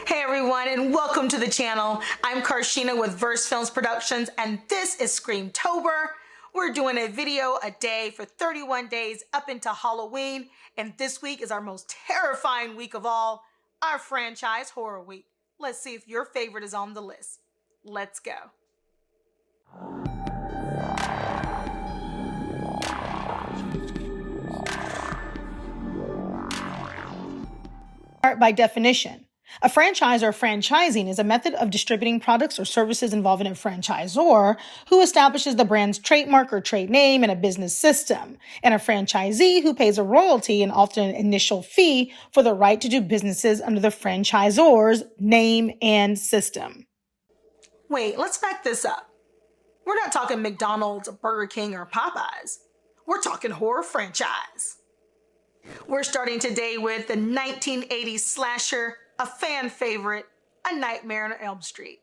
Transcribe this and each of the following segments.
Hey everyone, and welcome to the channel. I'm Carshénah with versefilmsproductions, and this is SCREAMTOBER. We're doing a video a day for 31 days up into Halloween, and this week is our most terrifying week of all, our franchise horror week. Let's see if your favorite is on the list. Let's go. By definition, a franchise or franchising is a method of distributing products or services involving a franchisor who establishes the brand's trademark or trade name in a business system, and a franchisee who pays a royalty and often an initial fee for the right to do businesses under the franchisor's name and system. Wait, let's back this up. We're not talking McDonald's, Burger King, or Popeyes. We're talking horror franchise. We're starting today with the 1980s slasher, a fan favorite, A Nightmare on Elm Street.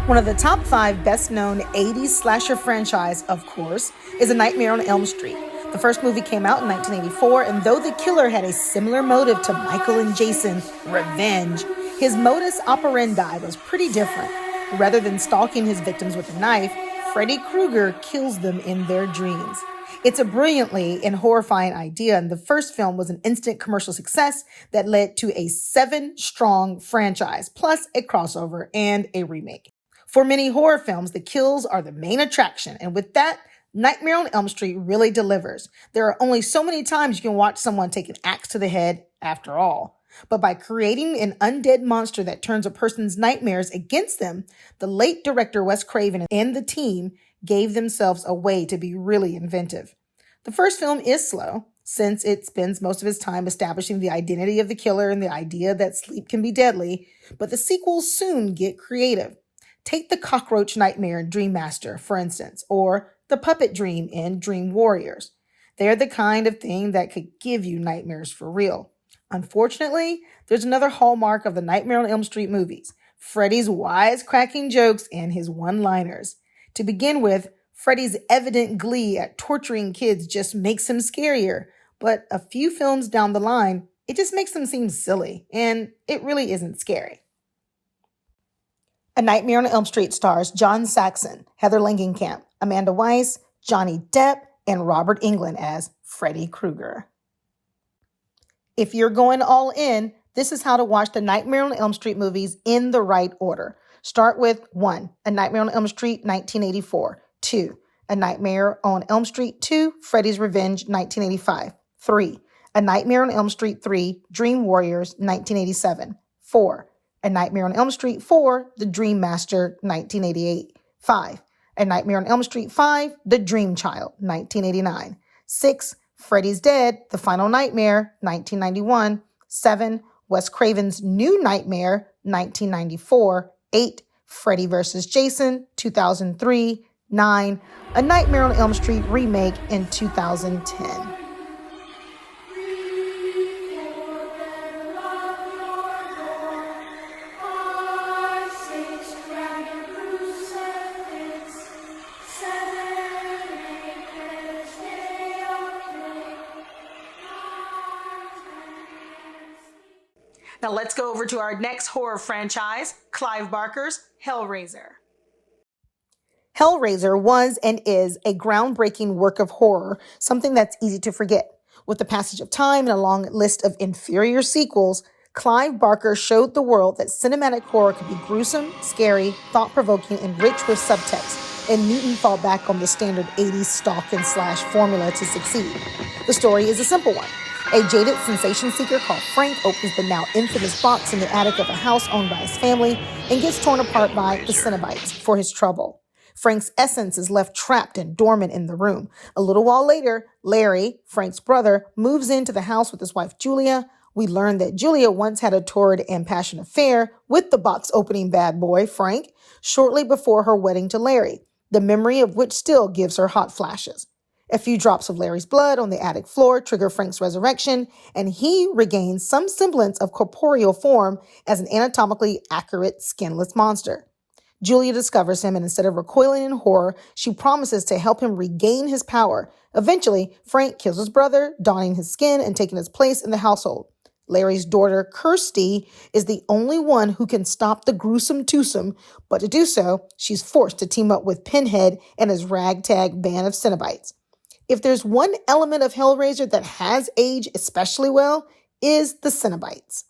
One of the top 5 best-known 80s slasher franchise, of course, is A Nightmare on Elm Street. The first movie came out in 1984, and though the killer had a similar motive to Michael and Jason, revenge, his modus operandi was pretty different. Rather than stalking his victims with a knife, Freddy Krueger kills them in their dreams. It's a brilliantly and horrifying idea, and the first film was an instant commercial success that led to a 7-strong franchise, plus a crossover and a remake. For many horror films, the kills are the main attraction, and with that, Nightmare on Elm Street really delivers. There are only so many times you can watch someone take an axe to the head, after all. But by creating an undead monster that turns a person's nightmares against them, the late director Wes Craven and the team gave themselves a way to be really inventive. The first film is slow, since it spends most of its time establishing the identity of the killer and the idea that sleep can be deadly, but the sequels soon get creative. Take the cockroach nightmare in Dream Master, for instance, or the puppet dream in Dream Warriors. They're the kind of thing that could give you nightmares for real. Unfortunately, there's another hallmark of the Nightmare on Elm Street movies, Freddy's wisecracking jokes and his one-liners. To begin with, Freddy's evident glee at torturing kids just makes him scarier, but a few films down the line, it just makes them seem silly, and it really isn't scary. A Nightmare on Elm Street stars John Saxon, Heather Langenkamp, Amanda Weiss, Johnny Depp, and Robert Englund as Freddy Krueger. If you're going all in, this is how to watch the Nightmare on Elm Street movies in the right order. Start with 1, A Nightmare on Elm Street, 1984. 2, A Nightmare on Elm Street 2, Freddy's Revenge, 1985. 3, A Nightmare on Elm Street 3, Dream Warriors, 1987. 4, A Nightmare on Elm Street 4, The Dream Master, 1988. 5, A Nightmare on Elm Street 5, The Dream Child, 1989. 6, Freddy's Dead, The Final Nightmare, 1991. 7, Wes Craven's New Nightmare, 1994. 8, Freddy vs. Jason, 2003. 9, A Nightmare on Elm Street remake in 2010. Now let's go over to our next horror franchise, Clive Barker's Hellraiser. Hellraiser was and is a groundbreaking work of horror, something that's easy to forget. With the passage of time and a long list of inferior sequels, Clive Barker showed the world that cinematic horror could be gruesome, scary, thought-provoking, and rich with subtext, and needn't fall back on the standard 80s stalk and slash formula to succeed. The story is a simple one. A jaded sensation seeker called Frank opens the now infamous box in the attic of a house owned by his family and gets torn apart by the Cenobites for his trouble. Frank's essence is left trapped and dormant in the room. A little while later, Larry, Frank's brother, moves into the house with his wife Julia. We learn that Julia once had a torrid and passionate affair with the box-opening bad boy, Frank, shortly before her wedding to Larry, the memory of which still gives her hot flashes. A few drops of Larry's blood on the attic floor trigger Frank's resurrection, and he regains some semblance of corporeal form as an anatomically accurate, skinless monster. Julia discovers him, and instead of recoiling in horror, she promises to help him regain his power. Eventually, Frank kills his brother, donning his skin and taking his place in the household. Larry's daughter, Kirsty, is the only one who can stop the gruesome twosome, but to do so, she's forced to team up with Pinhead and his ragtag band of Cenobites. If there's one element of Hellraiser that has aged especially well, is the Cenobites.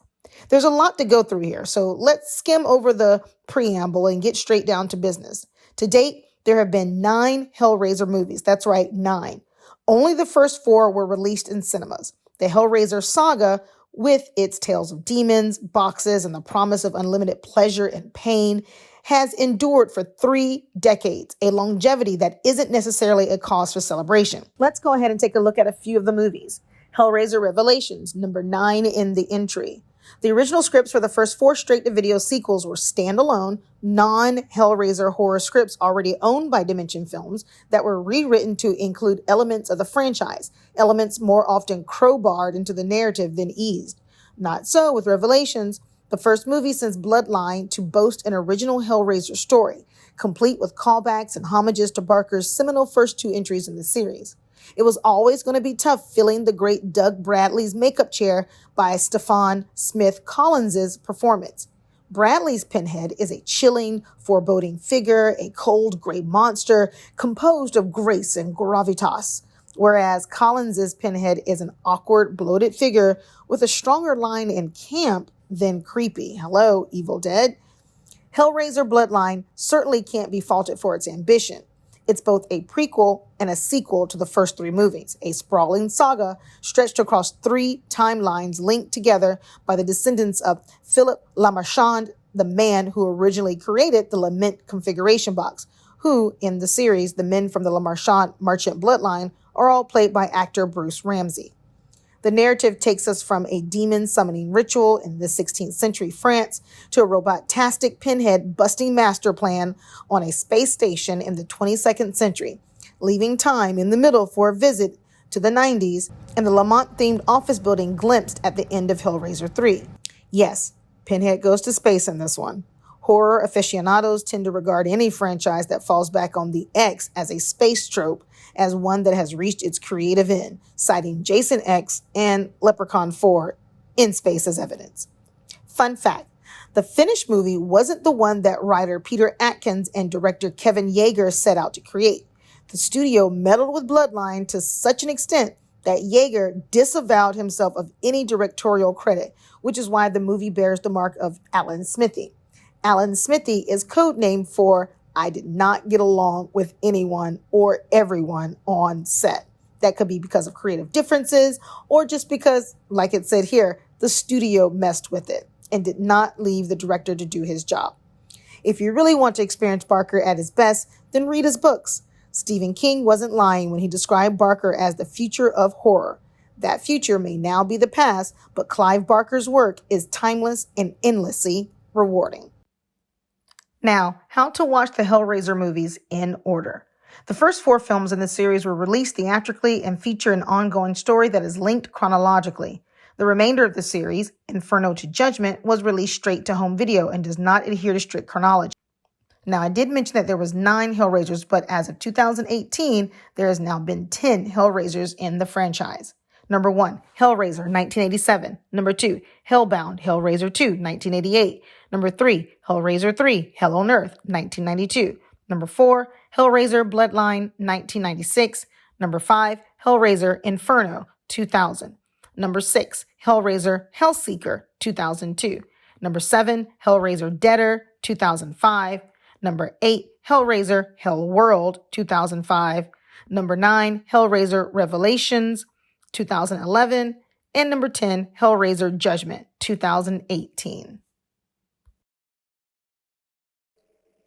There's a lot to go through here, so let's skim over the preamble and get straight down to business. To date, there have been 9 Hellraiser movies. That's right, 9. Only the first 4 were released in cinemas. The Hellraiser saga, with its tales of demons, boxes, and the promise of unlimited pleasure and pain, has endured for 3 decades, a longevity that isn't necessarily a cause for celebration. Let's go ahead and take a look at a few of the movies. Hellraiser Revelations, number 9 in the entry. The original scripts for the first 4 straight-to-video sequels were standalone, non-Hellraiser horror scripts already owned by Dimension Films that were rewritten to include elements of the franchise, elements more often crowbarred into the narrative than eased. Not so with Revelations, the first movie since Bloodline to boast an original Hellraiser story, complete with callbacks and homages to Barker's seminal first 2 entries in the series. It was always going to be tough filling the great Doug Bradley's makeup chair by Stephen Smith Collins' performance. Bradley's Pinhead is a chilling, foreboding figure, a cold gray monster composed of grace and gravitas, whereas Collins' Pinhead is an awkward, bloated figure with a stronger line in camp than creepy. Hello, Evil Dead. Hellraiser Bloodline certainly can't be faulted for its ambition. It's both a prequel and a sequel to the first 3 movies, a sprawling saga stretched across 3 timelines linked together by the descendants of Philip Lamarchand, the man who originally created the Lament configuration box, who, in the series, the men from the Lamarchand Marchant bloodline are all played by actor Bruce Ramsay. The narrative takes us from a demon summoning ritual in the 16th century France to a robot-tastic Pinhead busting master plan on a space station in the 22nd century, leaving time in the middle for a visit to the 90s and the Lamont-themed office building glimpsed at the end of Hellraiser 3. Yes, Pinhead goes to space in this one. Horror aficionados tend to regard any franchise that falls back on the X as a space trope as one that has reached its creative end, citing Jason X and Leprechaun 4 in space as evidence. Fun fact, the finished movie wasn't the one that writer Peter Atkins and director Kevin Yeager set out to create. The studio meddled with Bloodline to such an extent that Yeager disavowed himself of any directorial credit, which is why the movie bears the mark of Alan Smithy. Alan Smithy is codenamed for I did not get along with anyone or everyone on set. That could be because of creative differences or just because, like it said here, the studio messed with it and did not leave the director to do his job. If you really want to experience Barker at his best, then read his books. Stephen King wasn't lying when he described Barker as the future of horror. That future may now be the past, but Clive Barker's work is timeless and endlessly rewarding. Now, how to watch the Hellraiser movies in order. The first 4 films in the series were released theatrically and feature an ongoing story that is linked chronologically. The remainder of the series, Inferno to Judgment, was released straight to home video and does not adhere to strict chronology. Now, I did mention that there was 9 Hellraisers, but as of 2018, there has now been 10 Hellraisers in the franchise. Number 1, Hellraiser, 1987. Number 2, Hellbound, Hellraiser 2, 1988. Number 3, Hellraiser 3, Hell on Earth, 1992. Number 4, Hellraiser Bloodline, 1996. Number 5, Hellraiser Inferno, 2000. Number 6, Hellraiser Hellseeker, 2002. Number 7, Hellraiser Deader, 2005. Number 8, Hellraiser Hellworld, 2005. Number 9, Hellraiser Revelations, 2011. And number 10, Hellraiser Judgment, 2018.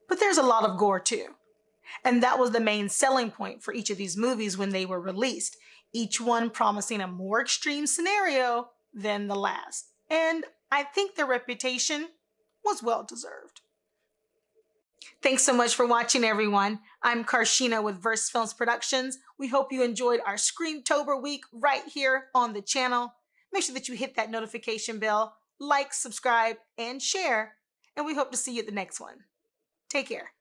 But there's a lot of gore too. And that was the main selling point for each of these movies when they were released, each one promising a more extreme scenario than the last. And I think their reputation was well deserved. Thanks so much for watching, everyone. I'm Carshénah with versefilmsproductions. We hope you enjoyed our Screamtober week right here on the channel. Make sure that you hit that notification bell, like, subscribe, and share. And we hope to see you at the next one. Take care.